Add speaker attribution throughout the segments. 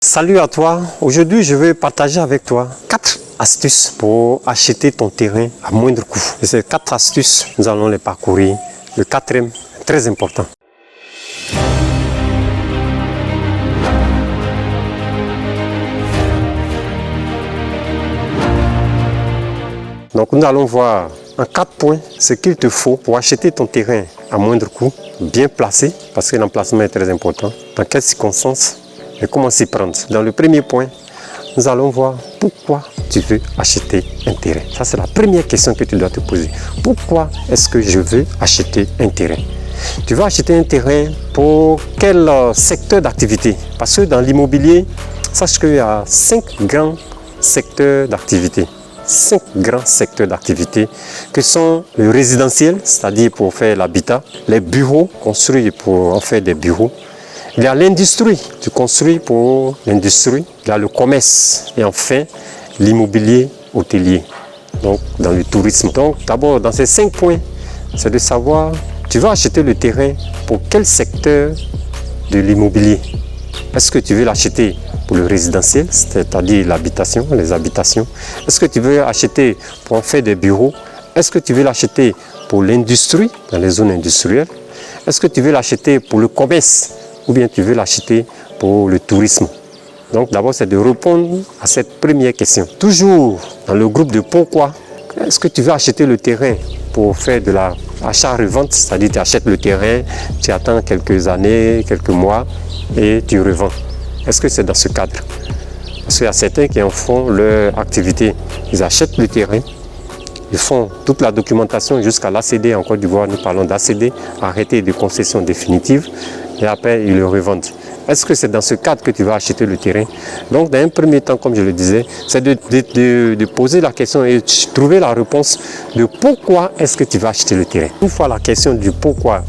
Speaker 1: Salut à toi, aujourd'hui je vais partager avec toi 4 astuces pour acheter ton terrain à moindre coût. Et ces 4 astuces, nous allons les parcourir. Le quatrième, très important. Donc nous allons voir en 4 points ce qu'il te faut pour acheter ton terrain à moindre coût, bien placé, parce que l'emplacement est très important, dans quelles circonstances et comment s'y prendre. Dans le premier point, nous allons voir pourquoi tu veux acheter un terrain. Ça, c'est la première question que tu dois te poser. Pourquoi est-ce que je veux acheter un terrain? Tu veux acheter un terrain pour quel secteur d'activité? Parce que dans l'immobilier, sache qu'il y a 5 grands secteurs d'activité. 5 grands secteurs d'activité que sont le résidentiel, c'est-à-dire pour faire l'habitat, les bureaux construits pour en faire des bureaux. Il y a l'industrie, tu construis pour l'industrie, il y a le commerce et enfin l'immobilier hôtelier, donc dans le tourisme. Donc d'abord dans ces 5 points, c'est de savoir, tu vas acheter le terrain pour quel secteur de l'immobilier? Est-ce que tu veux l'acheter pour le résidentiel, c'est-à-dire l'habitation, les habitations? Est-ce que tu veux acheter pour en faire des bureaux? Est-ce que tu veux l'acheter pour l'industrie, dans les zones industrielles? Est-ce que tu veux l'acheter pour le commerce? Ou bien tu veux l'acheter pour le tourisme? Donc d'abord, c'est de répondre à cette première question. Toujours dans le groupe de pourquoi, est-ce que tu veux acheter le terrain pour faire de l'achat-revente, c'est-à-dire tu achètes le terrain, tu attends quelques années, quelques mois et tu revends? Est-ce que c'est dans ce cadre? Parce qu'il y a certains qui en font leur activité. Ils achètent le terrain, ils font toute la documentation jusqu'à l'ACD en Côte d'Ivoire. Nous parlons d'ACD, arrêté de concession définitive, et après ils le revendent. Est-ce que c'est dans ce cadre que tu vas acheter le terrain? Donc dans un premier temps, comme je le disais, c'est de poser la question et trouver la réponse de pourquoi est-ce que tu vas acheter le terrain. Une fois la question du pourquoi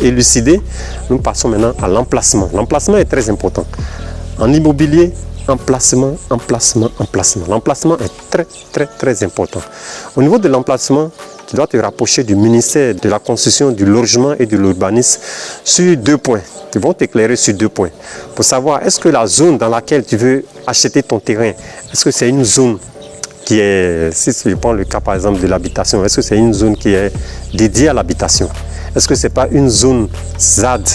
Speaker 1: élucidée, nous passons maintenant à l'emplacement. L'emplacement est très important. En immobilier, emplacement. L'emplacement est très important. Au niveau de l'emplacement, tu dois te rapprocher du ministère de la construction, du logement et de l'urbanisme sur 2 points. Ils vont t'éclairer sur 2 points. Pour savoir, est-ce que la zone dans laquelle tu veux acheter ton terrain, est-ce que c'est une zone qui est, si je prends le cas par exemple de l'habitation, est-ce que c'est une zone qui est dédiée à l'habitation? Est-ce que ce n'est pas une zone ZAD,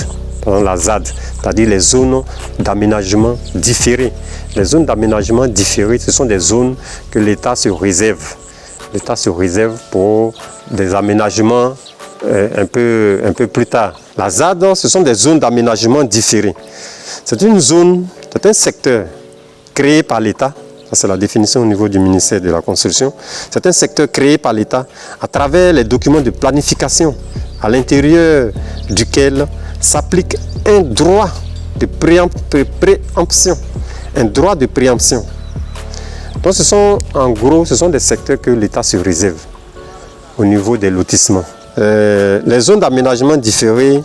Speaker 1: la ZAD, c'est-à-dire les zones d'aménagement différées? Les zones d'aménagement différées, ce sont des zones que l'État se réserve. L'État se réserve pour des aménagements un peu plus tard. La ZAD, ce sont des zones d'aménagement différées. C'est une zone, c'est un secteur créé par l'État. Ça, c'est la définition au niveau du ministère de la Construction. C'est un secteur créé par l'État à travers les documents de planification, à l'intérieur duquel s'applique un droit de préemption. Un droit de préemption. Donc ce sont, en gros, ce sont des secteurs que l'État se réserve au niveau des lotissements. Les zones d'aménagement différées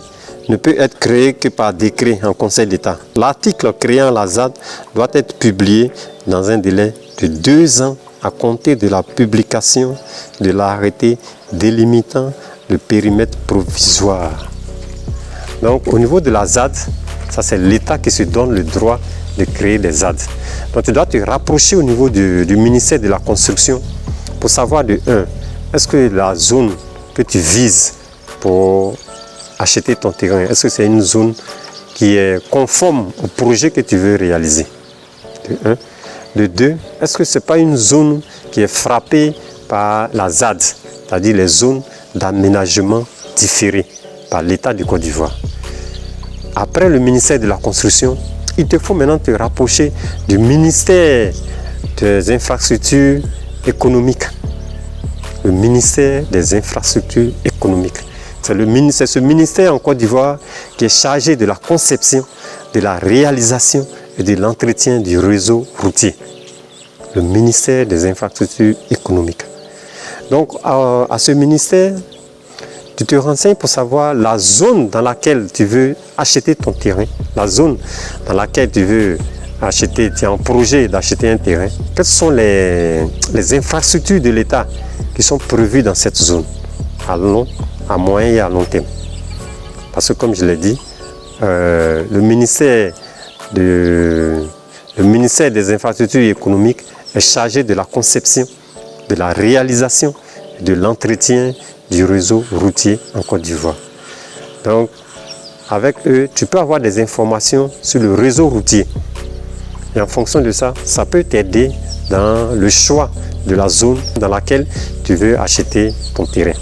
Speaker 1: ne peuvent être créées que par décret en Conseil d'État. L'article créant la ZAD doit être publié dans un délai de 2 ans à compter de la publication de l'arrêté délimitant le périmètre provisoire. Donc au niveau de la ZAD, ça c'est l'État qui se donne le droit de créer des ZAD. Donc tu dois te rapprocher au niveau du ministère de la Construction pour savoir de 1, est-ce que la zone que tu vises pour acheter ton terrain, est-ce que c'est une zone qui est conforme au projet que tu veux réaliser? De 1. De 2, est-ce que ce n'est pas une zone qui est frappée par la ZAD, c'est-à-dire les zones d'aménagement différées par l'État du Côte d'Ivoire? Après le ministère de la Construction, il te faut maintenant te rapprocher du ministère des infrastructures économiques. Le ministère des infrastructures économiques. C'est ce ministère en Côte d'Ivoire qui est chargé de la conception, de la réalisation et de l'entretien du réseau routier. Le ministère des infrastructures économiques. Donc à ce ministère, tu te renseignes pour savoir la zone dans laquelle tu veux acheter ton terrain, la zone dans laquelle tu veux acheter, tu as un projet d'acheter un terrain. Quelles sont les infrastructures de l'État qui sont prévues dans cette zone, à moyen et à long terme? Parce que comme je l'ai dit, le ministère le ministère des infrastructures économiques est chargé de la conception, de la réalisation, de l'entretien du réseau routier en Côte d'Ivoire. Donc, avec eux, tu peux avoir des informations sur le réseau routier. Et en fonction de ça, ça peut t'aider dans le choix de la zone dans laquelle tu veux acheter ton terrain.